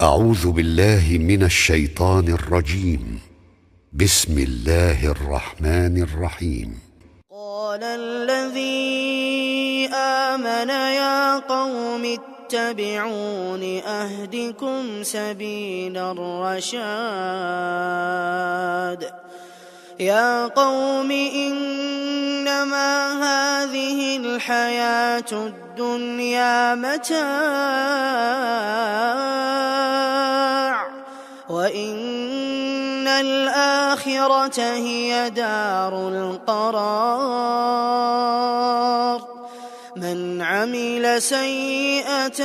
أعوذ بالله من الشيطان الرجيم. بسم الله الرحمن الرحيم. قال الذي آمن يا قوم اتبعون أهدكم سبيل الرشاد. يا قوم إنما هذه الحياة الدنيا متاع وإن الآخرة هي دار القرار. من عمل سيئة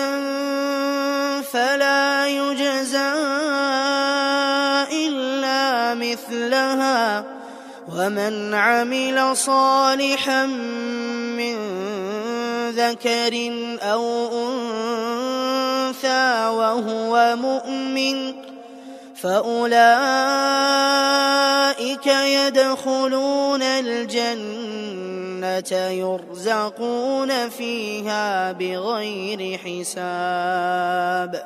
فلا يجزى إلا مثلها ومن عمل صالحا من ذكر أو أنثى وهو مؤمن فأولئك يدخلون الجنة يرزقون فيها بغير حساب.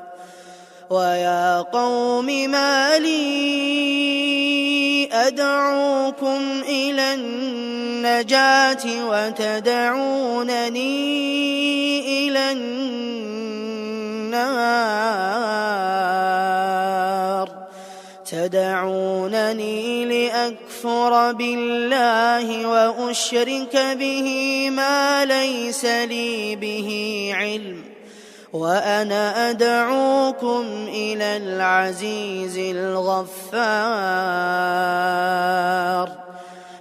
ويا قوم ما لي أدعوكم إلى النجاة وتدعونني إلى النار. تدعونني لأكفر بالله وأشرك به ما ليس لي به علم وأنا أدعوكم إلى العزيز الغفار.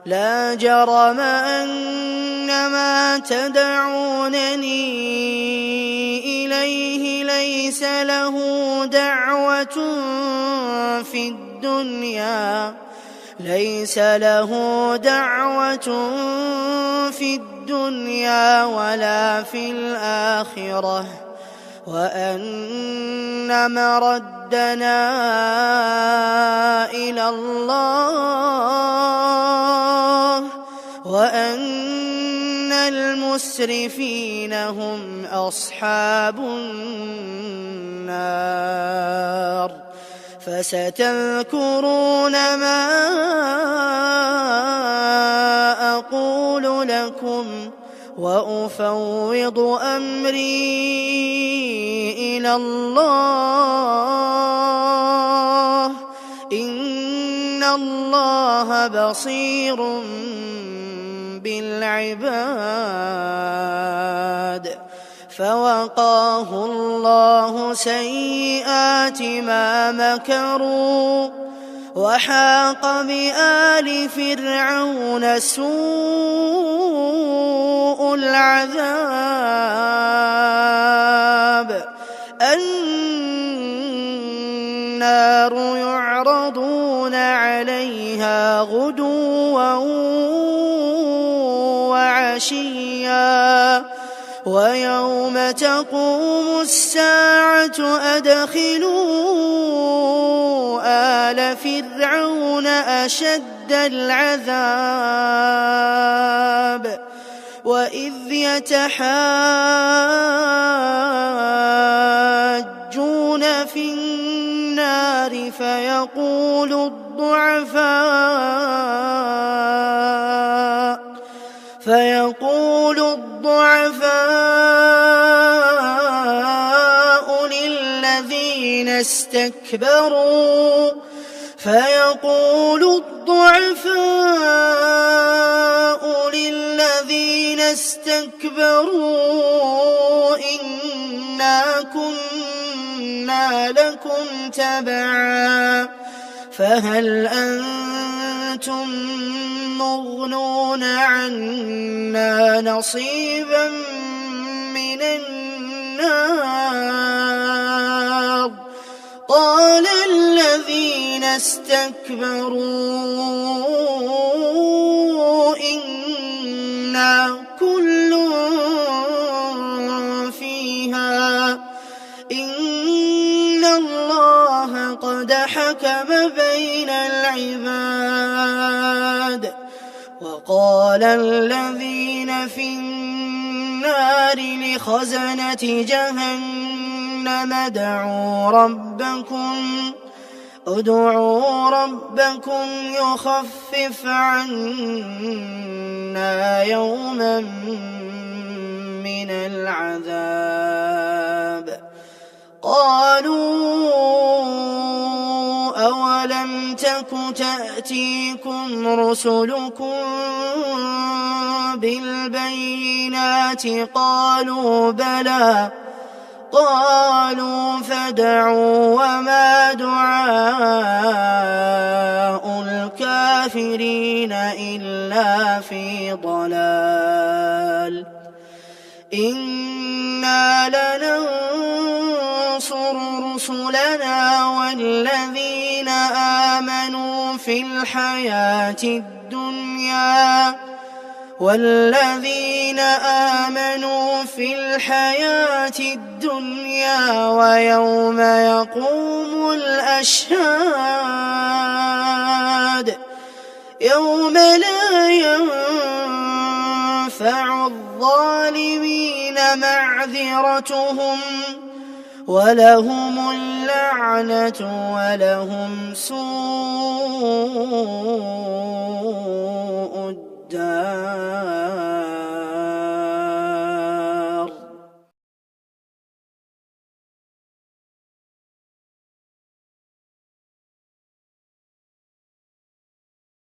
لا جرم أن ما تدعونني إليه ليس له دعوة في الدنيا ولا في الآخرة وأن مردنا إلى الله وأن المسرفين هم أصحاب النار. فستذكرون ما أقول لكم وأفوض أمري إلى الله إن الله بصير بالعباد. فوقاه الله سيئات ما مكروا وحاق بآل فرعون سوء العذاب. النار يعرضون عليها غدوا وعشيا ويوم تقوم الساعة أدخلوا آل فرعون أشد العذاب. وإذ يتحاجون في النار فيقول الضعفاء للذين استكبروا إنا كنا لكم تبعا فهل أنتم مغنون عنا نصيبا من النار. قال الذين استكبروا إنا كل فيها إن الله قد حكم بين العباد. وقال الذين في النار لخزنة جهنم جهنم ادعوا ربكم يخفف عنا يوما من العذاب. قالوا أولم تك تأتيكم رسلكم بالبينات؟ قالوا بلى. قالوا فادعوا وما دعاء الكافرين إلا في ضلال. إنا لننصر رسلنا والذين آمنوا في الحياة الدنيا ويوم يقوم الأشهاد، يوم لا ينفع الظالمين معذرتهم ولهم اللعنة ولهم سوء الدار.